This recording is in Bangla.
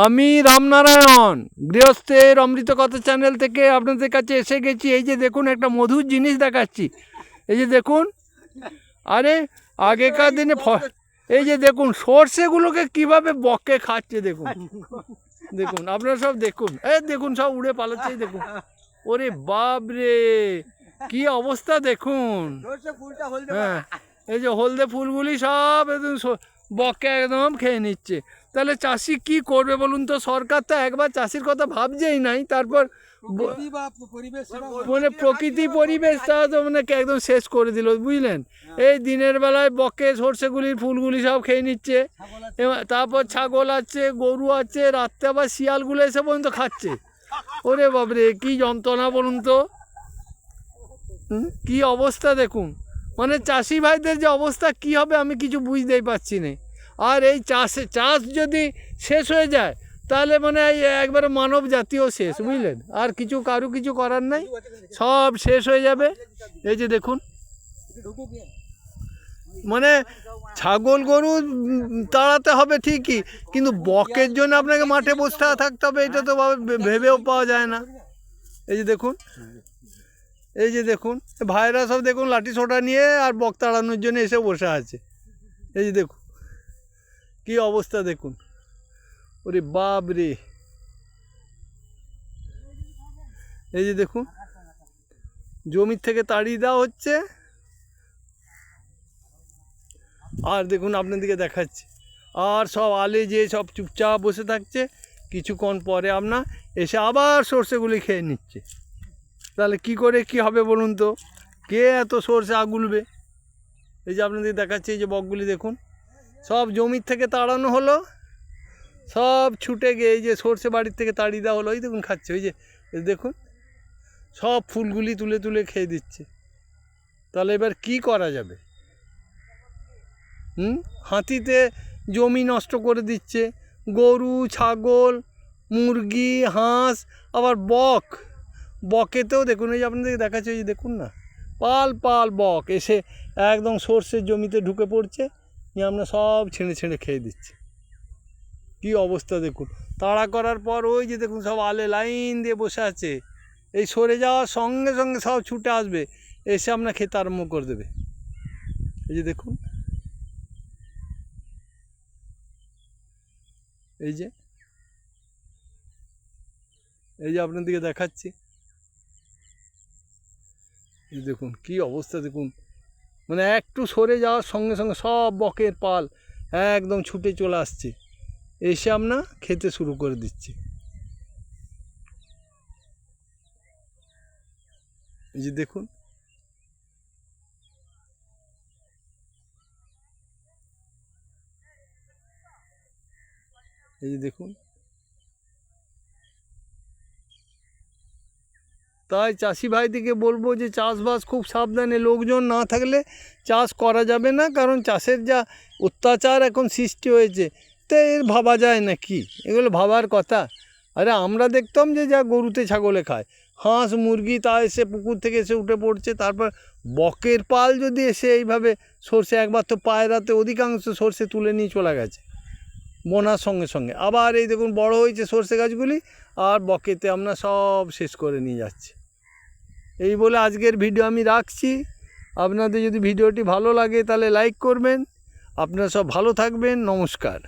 আমি রামনারায়ণ গৃহস্থের অমৃত কথা চ্যানেল থেকে আপনাদের কাছে এসে গেছি। এই যে দেখুন একটা মধুর জিনিস দেখাচ্ছি। এই যে দেখুন, আরে আগেকার দিনে এই যে দেখুন সর্ষেগুলোকে কিভাবে বকে খাচ্ছে দেখুন। দেখুন আপনারা সব দেখুন, এই দেখুন সব উড়ে পালাচ্ছে দেখুন। ওরে বাপ রে, কি অবস্থা দেখুন। হ্যাঁ, এই যে হলদে ফুলগুলি সব একদম বকে একদম খেয়ে নিচ্ছে। তাহলে চাষি কি করবে বলুন তো? সরকার তো একবার চাষির কথা ভাবছেই নাই, তারপর মানে প্রকৃতি পরিবেশটা তো মানে একদম শেষ করে দিল, বুঝলেন। এই দিনের বেলায় বকে সর্ষেগুলির ফুলগুলি সব খেয়ে নিচ্ছে, তারপর ছাগল আছে, গরু আছে, রাত্রে আবার শিয়ালগুলো এসে পর্যন্ত খাচ্ছে। ওরে বাবরে, কি যন্ত্রণা বলুন তো, কি অবস্থা দেখুন। মানে চাষি ভাইদের যে অবস্থা কি হবে আমি কিছু বুঝতেই পারছি না। আর এই চাষ যদি শেষ হয়ে যায় তাহলে মানে একবারে মানব জাতীয় শেষ, বুঝলেন। আর কারো কিছু করার নাই, সব শেষ হয়ে যাবে। এই যে দেখুন, মানে ছাগল গরু তাড়াতে হবে ঠিকই, কিন্তু বকের জন্য আপনাকে মাঠে বসে থাকতে হবে, এটা তো ভেবেও পাওয়া যায় না। এই যে দেখুন, এই যে দেখুন ভাইরা সব দেখুন লাঠি সোটা নিয়ে আর বক তাড়ানোর জন্য এসে বসে আছে। এই যে দেখুন কি অবস্থা দেখুন। ওরে বাপ রে, এই যে দেখুন জমির থেকে তাড়িয়ে দেওয়া হচ্ছে। আর দেখুন আপনাদেরকে দেখাচ্ছে, আর সব আলে যে সব চুপচাপ বসে থাকছে, কিছুক্ষণ পরে আপনার এসে আবার সর্ষেগুলি খেয়ে নিচ্ছে। তাহলে কি করে কি হবে বলুন তো? কে এত সর্ষে আগুলবে? এই যে আপনাদের দেখাচ্ছে, এই যে বকগুলি দেখুন সব জমির থেকে তাড়ানো হলো, সব ছুটে গিয়ে এই যে সর্ষে বাড়ির থেকে তাড়িয়ে দেওয়া হলো, ওই দেখুন খাচ্ছে। ওই যে দেখুন সব ফুলগুলি তুলে তুলে খেয়ে দিচ্ছে। তাহলে এবার কি করা যাবে? হাতিতে জমি নষ্ট করে দিচ্ছে, গরু, ছাগল, মুরগি, হাঁস, আবার বকেতেও দেখুন, এই যে আপনাদের দেখাচ্ছে, ওই যে দেখুন না পাল পাল বক এসে একদম সর্ষের জমিতে ঢুকে পড়ছে, নিয়ে আমরা সব ছেড়ে ছেড়ে খেয়ে দিচ্ছে। কি অবস্থা দেখুন। তাড়া করার পর ওই যে দেখুন সব আলে লাইন দিয়ে বসে আছে, এই সরে যাওয়ার সঙ্গে সঙ্গে সব ছুটে আসবে, এসে আপনার খেতে আরম্ভ করে দেবে। এই যে দেখুন, এই যে আপনাদেরকে দেখাচ্ছি, এই দেখুন কি অবস্থা দেখুন। মানে একটু সরে যাওয়ার সঙ্গে সঙ্গে সব বকের পাল একদম ছুটে চলে আসছে, এসে আপনার খেতে শুরু করে দিচ্ছে। এই যে দেখুন, এই যে দেখুন। তাই চাষি ভাইদিকে বলবো যে চাষবাস খুব সাবধানে, লোকজন না থাকলে চাষ করা যাবে না, কারণ চাষের যা অত্যাচার এখন সৃষ্টি হয়েছে, তো এর ভাবা যায় না কি, এগুলো ভাবার কথা। আরে আমরা দেখতাম যে যা গরুতে ছাগলে খায়, হাঁস মুরগি তা এসে পুকুর থেকে এসে উঠে পড়ছে, তারপর বকের পাল যদি এসে এইভাবে সর্ষে, একবার তো পায়রাতে অধিকাংশ সর্ষে তুলে নিয়ে চলে গেছে বোনার সঙ্গে সঙ্গে। আবার এই দেখুন বড় হয়েছে সর্ষে গাছগুলি, আর বকেতে আমরা সব শেষ করে নিয়ে যাচ্ছে। এই বলে আজকের ভিডিও আমি রাখছি। আপনাদের যদি ভিডিওটি ভালো লাগে তাহলে লাইক করবেন। আপনারা সব ভালো থাকবেন, নমস্কার।